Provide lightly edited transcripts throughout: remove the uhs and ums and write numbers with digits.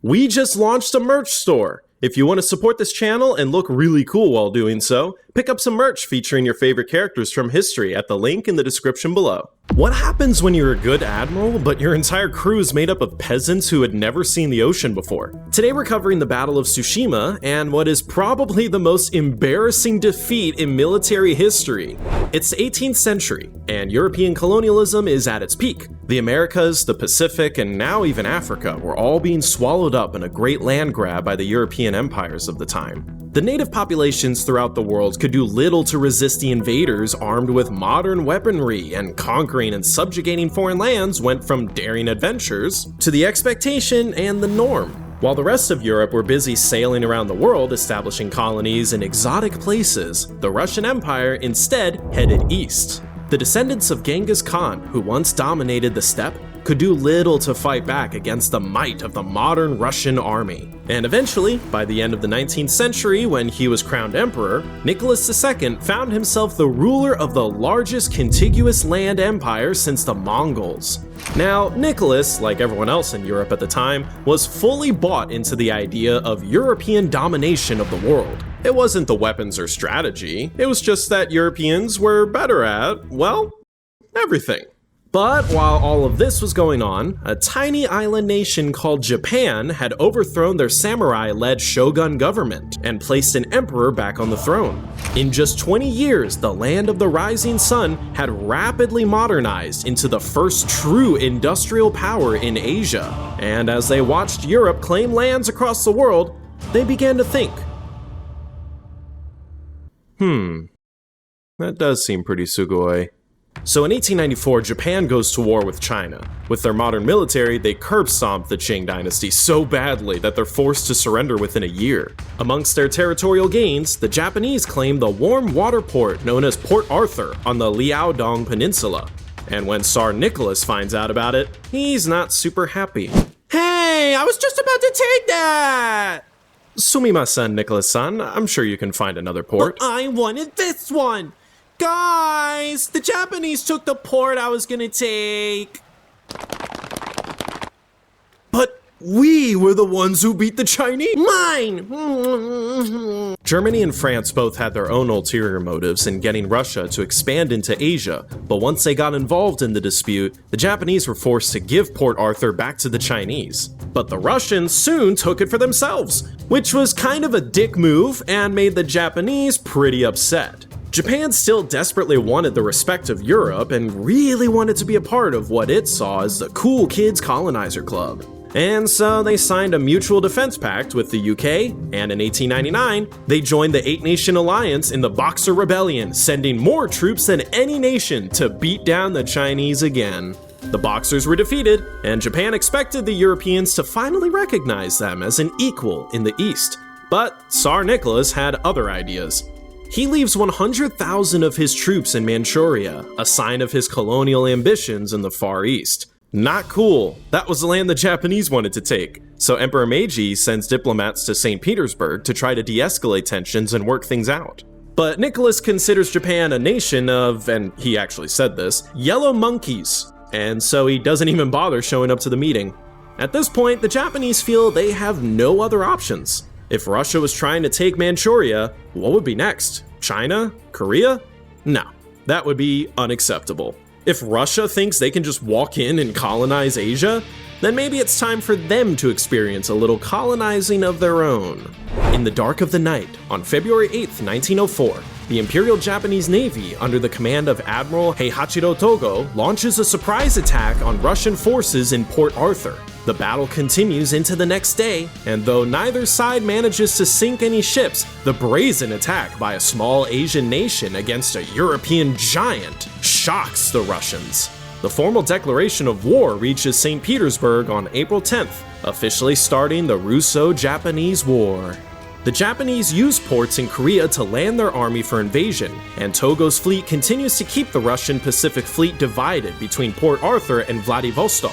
We just launched a merch store. If you want to support this channel and look really cool while doing so, pick up some merch featuring your favorite characters from history at the link in the description below. What happens when you're a good admiral, but your entire crew is made up of peasants who had never seen the ocean before? Today we're covering the Battle of Tsushima and what is probably the most embarrassing defeat in military history. It's the 18th century, and European colonialism is at its peak. The Americas, the Pacific, and now even Africa were all being swallowed up in a great land grab by the European empires of the time. The native populations throughout the world could do little to resist the invaders armed with modern weaponry, and conquering and subjugating foreign lands went from daring adventures to the expectation and the norm. While the rest of Europe were busy sailing around the world establishing colonies in exotic places, the Russian Empire instead headed east. The descendants of Genghis Khan, who once dominated the steppe, could do little to fight back against the might of the modern Russian army. And eventually, by the end of the 19th century, when he was crowned emperor, Nicholas II found himself the ruler of the largest contiguous land empire since the Mongols. Now, Nicholas, like everyone else in Europe at the time, was fully bought into the idea of European domination of the world. It wasn't the weapons or strategy, it was just that Europeans were better at, well, everything. But while all of this was going on, a tiny island nation called Japan had overthrown their samurai-led shogun government and placed an emperor back on the throne. In just 20 years, the land of the rising sun had rapidly modernized into the first true industrial power in Asia. And as they watched Europe claim lands across the world, they began to think, that does seem pretty sugoi. So in 1894, Japan goes to war with China. With their modern military, they curb-stomped the Qing dynasty so badly that they're forced to surrender within a year. Amongst their territorial gains, the Japanese claim the warm water port known as Port Arthur on the Liaodong Peninsula. And when Tsar Nicholas finds out about it, he's not super happy. Hey, I was just about to take that! Sumimasen, Nicholas-san, I'm sure you can find another port. But I wanted this one! Guys, the Japanese took the port I was gonna take. But we were the ones who beat the Chinese. Mine! Germany and France both had their own ulterior motives in getting Russia to expand into Asia, but once they got involved in the dispute, the Japanese were forced to give Port Arthur back to the Chinese. But the Russians soon took it for themselves, which was kind of a dick move and made the Japanese pretty upset. Japan still desperately wanted the respect of Europe and really wanted to be a part of what it saw as the cool kids colonizer club. And so they signed a mutual defense pact with the UK, and in 1899, they joined the 8-Nation Alliance in the Boxer Rebellion, sending more troops than any nation to beat down the Chinese again. The Boxers were defeated, and Japan expected the Europeans to finally recognize them as an equal in the East. But Tsar Nicholas had other ideas. He leaves 100,000 of his troops in Manchuria, a sign of his colonial ambitions in the Far East. Not cool. That was the land the Japanese wanted to take. So Emperor Meiji sends diplomats to St. Petersburg to try to de-escalate tensions and work things out. But Nicholas considers Japan a nation of, and he actually said this, yellow monkeys. And so he doesn't even bother showing up to the meeting. At this point, the Japanese feel they have no other options. If Russia was trying to take Manchuria, what would be next? China? Korea? No, that would be unacceptable. If Russia thinks they can just walk in and colonize Asia, then maybe it's time for them to experience a little colonizing of their own. In the dark of the night, on February 8th, 1904, the Imperial Japanese Navy, under the command of Admiral Heihachiro Togo, launches a surprise attack on Russian forces in Port Arthur. The battle continues into the next day, and though neither side manages to sink any ships, the brazen attack by a small Asian nation against a European giant shocks the Russians. The formal declaration of war reaches St. Petersburg on April 10th, officially starting the Russo-Japanese War. The Japanese use ports in Korea to land their army for invasion, and Togo's fleet continues to keep the Russian Pacific Fleet divided between Port Arthur and Vladivostok.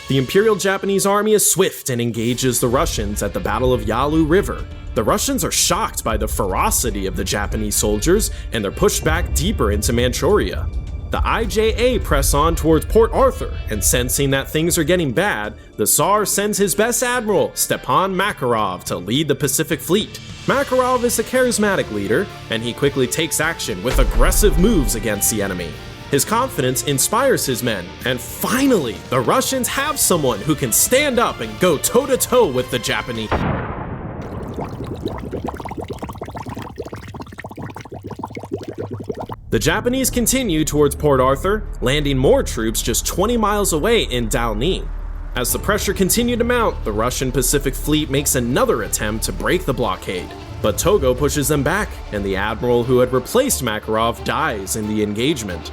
The Imperial Japanese army is swift and engages the Russians at the Battle of Yalu River. The Russians are shocked by the ferocity of the Japanese soldiers, and they're pushed back deeper into Manchuria. The IJA press on towards Port Arthur, and sensing that things are getting bad, the Tsar sends his best admiral, Stepan Makarov, to lead the Pacific Fleet. Makarov is a charismatic leader, and he quickly takes action with aggressive moves against the enemy. His confidence inspires his men, and finally, the Russians have someone who can stand up and go toe-to-toe with the Japanese. The Japanese continue towards Port Arthur, landing more troops just 20 miles away in Dalny. As the pressure continued to mount, the Russian Pacific Fleet makes another attempt to break the blockade. But Togo pushes them back, and the admiral who had replaced Makarov dies in the engagement.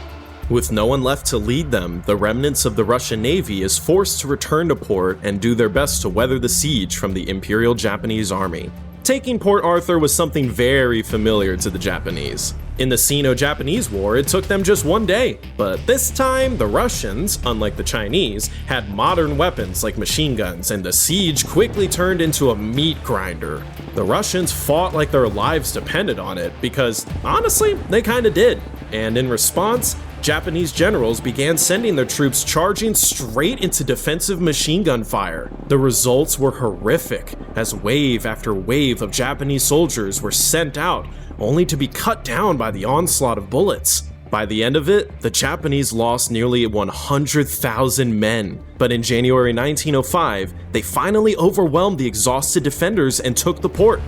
With no one left to lead them, the remnants of the Russian Navy is forced to return to port and do their best to weather the siege from the Imperial Japanese Army. Taking Port Arthur was something very familiar to the Japanese. In the Sino-Japanese War, it took them just one day, but this time, the Russians, unlike the Chinese, had modern weapons like machine guns, and the siege quickly turned into a meat grinder. The Russians fought like their lives depended on it, because honestly, they kinda did. And in response, Japanese generals began sending their troops charging straight into defensive machine gun fire. The results were horrific, as wave after wave of Japanese soldiers were sent out, only to be cut down by the onslaught of bullets. By the end of it, the Japanese lost nearly 100,000 men, but in January 1905, they finally overwhelmed the exhausted defenders and took the port.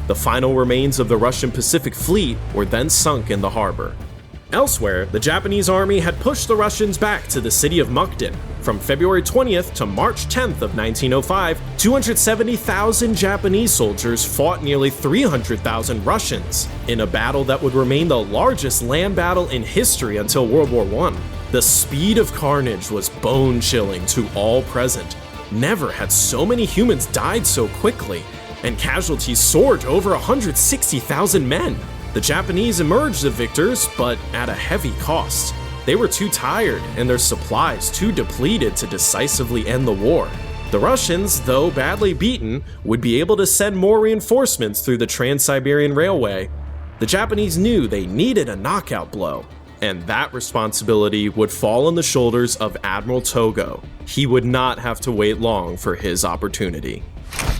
The final remains of the Russian Pacific Fleet were then sunk in the harbor. Elsewhere, the Japanese army had pushed the Russians back to the city of Mukden. From February 20th to March 10th of 1905, 270,000 Japanese soldiers fought nearly 300,000 Russians in a battle that would remain the largest land battle in history until World War I. The speed of carnage was bone-chilling to all present. Never had so many humans died so quickly, and casualties soared to over 160,000 men. The Japanese emerged the victors, but at a heavy cost. They were too tired and their supplies too depleted to decisively end the war. The Russians, though badly beaten, would be able to send more reinforcements through the Trans-Siberian Railway. The Japanese knew they needed a knockout blow, and that responsibility would fall on the shoulders of Admiral Togo. He would not have to wait long for his opportunity.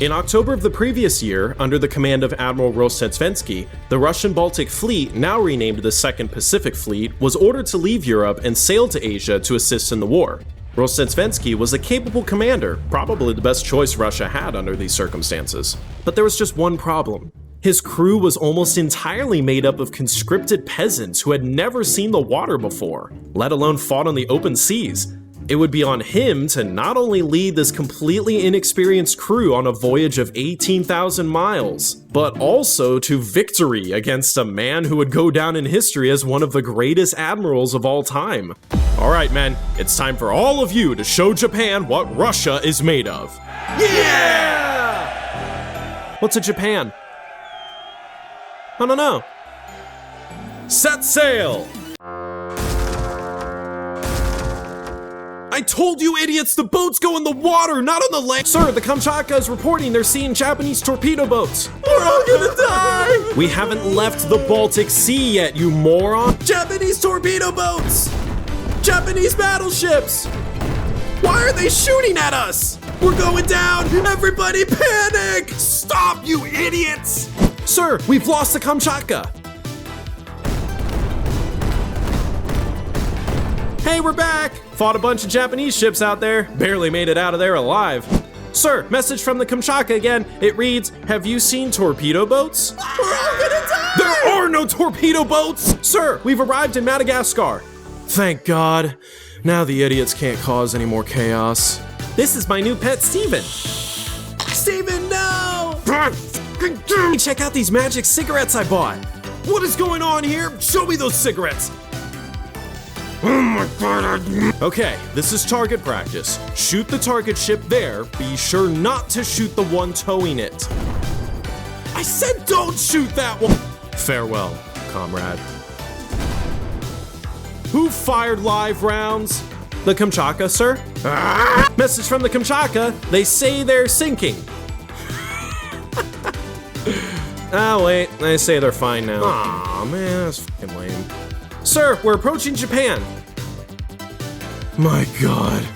In October of the previous year, under the command of Admiral Rostetsvensky, the Russian Baltic Fleet, now renamed the Second Pacific Fleet, was ordered to leave Europe and sail to Asia to assist in the war. Rostetsvensky was a capable commander, probably the best choice Russia had under these circumstances. But there was just one problem. His crew was almost entirely made up of conscripted peasants who had never seen the water before, let alone fought on the open seas. It would be on him to not only lead this completely inexperienced crew on a voyage of 18,000 miles, but also to victory against a man who would go down in history as one of the greatest admirals of all time. All right, men, it's time for all of you to show Japan what Russia is made of. Yeah! What's a Japan? I don't know. Set sail! I told you idiots, the boats go in the water, not on the land. Sir, the Kamchatka is reporting they're seeing Japanese torpedo boats. We're all gonna die. We haven't left the Baltic Sea yet, you moron. Japanese torpedo boats. Japanese battleships. Why are they shooting at us? We're going down. Everybody panic. Stop, you idiots. Sir, we've lost the Kamchatka. Hey, we're back! Fought a bunch of Japanese ships out there. Barely made it out of there alive. Sir, message from the Kamchatka again. It reads, have you seen torpedo boats? We're all gonna die! There are no torpedo boats! Sir, we've arrived in Madagascar. Thank God. Now the idiots can't cause any more chaos. This is my new pet, Steven. Steven, no! Check out these magic cigarettes I bought. What is going on here? Show me those cigarettes. Oh my God. Okay, this is target practice. Shoot the target ship there. Be sure not to shoot the one towing it. I said don't shoot that one. Farewell, comrade. Who fired live rounds? The Kamchatka, sir? Message from the Kamchatka. They say they're sinking. Oh wait, they say they're fine now. Aw, man, that's fucking lame. Sir, we're approaching Japan. My god.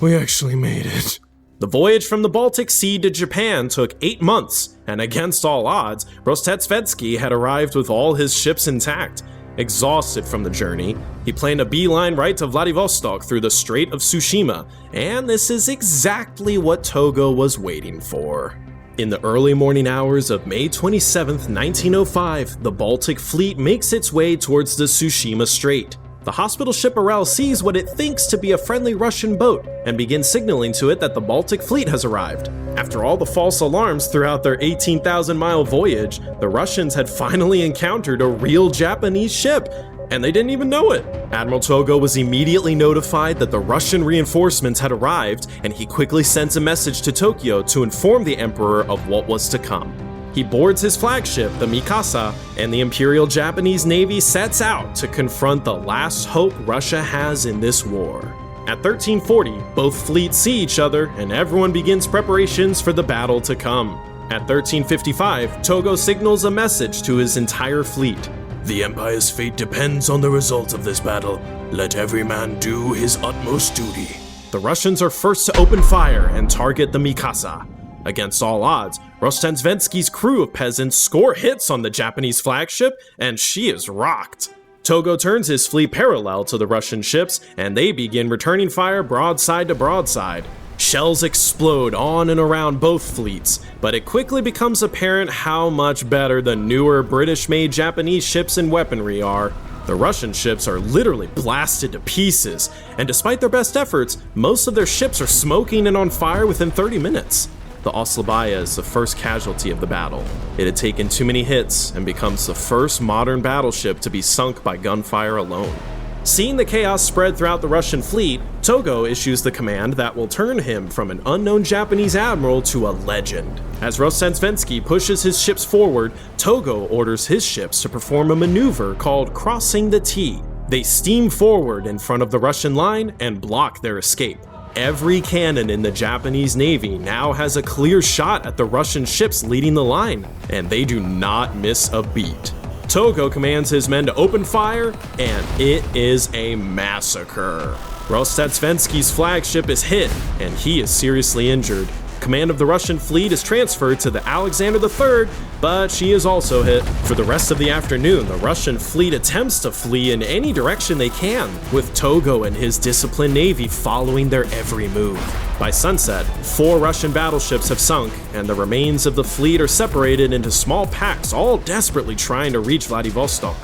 We actually made it. The voyage from the Baltic Sea to Japan took 8 months, and against all odds, Rostetsvensky had arrived with all his ships intact. Exhausted from the journey, he planned a beeline right to Vladivostok through the Strait of Tsushima, and this is exactly what Togo was waiting for. In the early morning hours of May 27, 1905, the Baltic fleet makes its way towards the Tsushima Strait. The hospital ship Imperial sees what it thinks to be a friendly Russian boat and begins signaling to it that the Baltic fleet has arrived. After all the false alarms throughout their 18,000-mile voyage, the Russians had finally encountered a real Japanese ship, and they didn't even know it. Admiral Togo was immediately notified that the Russian reinforcements had arrived, and he quickly sends a message to Tokyo to inform the Emperor of what was to come. He boards his flagship, the Mikasa, and the Imperial Japanese Navy sets out to confront the last hope Russia has in this war. At 1340, both fleets see each other, and everyone begins preparations for the battle to come. At 1355, Togo signals a message to his entire fleet. The Empire's fate depends on the result of this battle. Let every man do his utmost duty. The Russians are first to open fire and target the Mikasa. Against all odds, Rostetsvensky's crew of peasants score hits on the Japanese flagship, and she is rocked. Togo turns his fleet parallel to the Russian ships, and they begin returning fire broadside to broadside. Shells explode on and around both fleets, but it quickly becomes apparent how much better the newer British-made Japanese ships and weaponry are. The Russian ships are literally blasted to pieces, and despite their best efforts, most of their ships are smoking and on fire within 30 minutes. The Oslabaya is the first casualty of the battle. It had taken too many hits and becomes the first modern battleship to be sunk by gunfire alone. Seeing the chaos spread throughout the Russian fleet, Togo issues the command that will turn him from an unknown Japanese admiral to a legend. As Rostetsvensky pushes his ships forward, Togo orders his ships to perform a maneuver called crossing the T. They steam forward in front of the Russian line and block their escape. Every cannon in the Japanese Navy now has a clear shot at the Russian ships leading the line, and they do not miss a beat. Togo commands his men to open fire, and it is a massacre. Rostetsvensky's flagship is hit, and he is seriously injured. Command of the Russian fleet is transferred to the Alexander III, but she is also hit. For the rest of the afternoon, the Russian fleet attempts to flee in any direction they can, with Togo and his disciplined navy following their every move. By sunset, 4 Russian battleships have sunk, and the remains of the fleet are separated into small packs, all desperately trying to reach Vladivostok.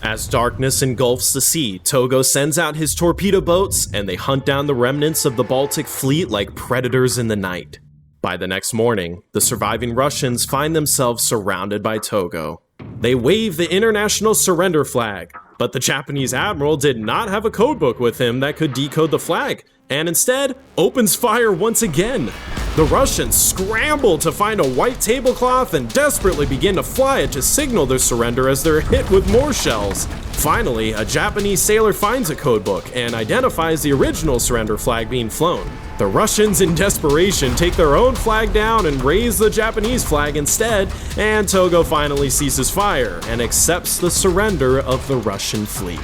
As darkness engulfs the sea, Togo sends out his torpedo boats, and they hunt down the remnants of the Baltic fleet like predators in the night. By the next morning, the surviving Russians find themselves surrounded by Togo. They wave the international surrender flag, but the Japanese admiral did not have a codebook with him that could decode the flag, and instead opens fire once again. The Russians scramble to find a white tablecloth and desperately begin to fly it to signal their surrender as they're hit with more shells. Finally, a Japanese sailor finds a codebook and identifies the original surrender flag being flown. The Russians, in desperation, take their own flag down and raise the Japanese flag instead, and Togo finally ceases fire and accepts the surrender of the Russian fleet.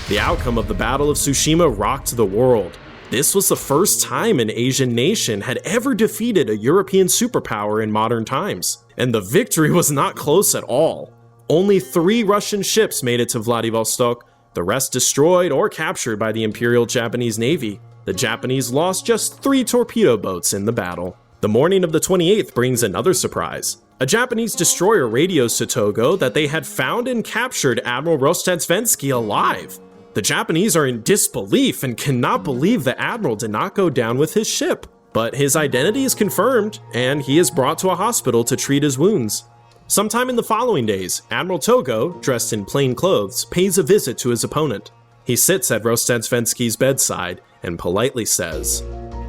The outcome of the Battle of Tsushima rocked the world. This was the first time an Asian nation had ever defeated a European superpower in modern times, and the victory was not close at all. Only 3 Russian ships made it to Vladivostok, the rest destroyed or captured by the Imperial Japanese Navy. The Japanese lost just 3 torpedo boats in the battle. The morning of the 28th brings another surprise. A Japanese destroyer radios to Togo that they had found and captured Admiral Rostetsvensky alive. The Japanese are in disbelief and cannot believe the Admiral did not go down with his ship. But his identity is confirmed, and he is brought to a hospital to treat his wounds. Sometime in the following days, Admiral Togo, dressed in plain clothes, pays a visit to his opponent. He sits at Rostetsvensky's bedside and politely says,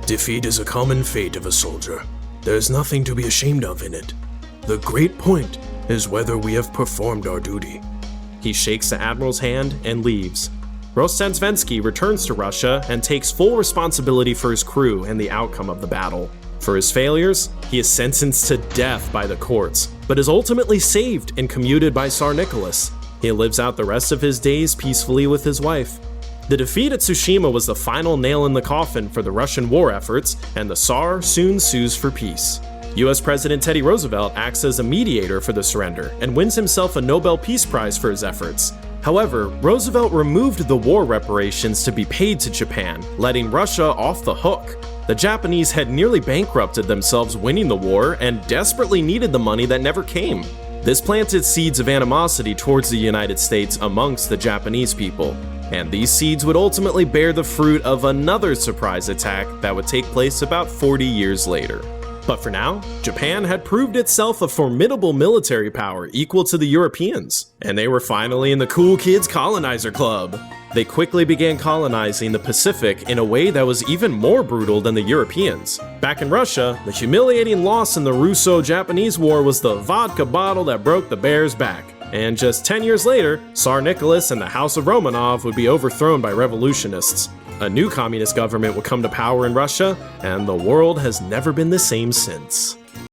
"Defeat is a common fate of a soldier. There is nothing to be ashamed of in it. The great point is whether we have performed our duty." He shakes the Admiral's hand and leaves. Rostetsvensky returns to Russia and takes full responsibility for his crew and the outcome of the battle. For his failures, he is sentenced to death by the courts, but is ultimately saved and commuted by Tsar Nicholas. He lives out the rest of his days peacefully with his wife. The defeat at Tsushima was the final nail in the coffin for the Russian war efforts, and the Tsar soon sues for peace. US President Teddy Roosevelt acts as a mediator for the surrender and wins himself a Nobel Peace Prize for his efforts. However, Roosevelt removed the war reparations to be paid to Japan, letting Russia off the hook. The Japanese had nearly bankrupted themselves winning the war and desperately needed the money that never came. This planted seeds of animosity towards the United States amongst the Japanese people, and these seeds would ultimately bear the fruit of another surprise attack that would take place about 40 years later. But for now, Japan had proved itself a formidable military power equal to the Europeans, and they were finally in the cool kids colonizer club. They quickly began colonizing the Pacific in a way that was even more brutal than the Europeans. Back in Russia, the humiliating loss in the Russo-Japanese War was the vodka bottle that broke the bear's back. And just 10 years later, Tsar Nicholas and the House of Romanov would be overthrown by revolutionists. A new communist government would come to power in Russia, and the world has never been the same since.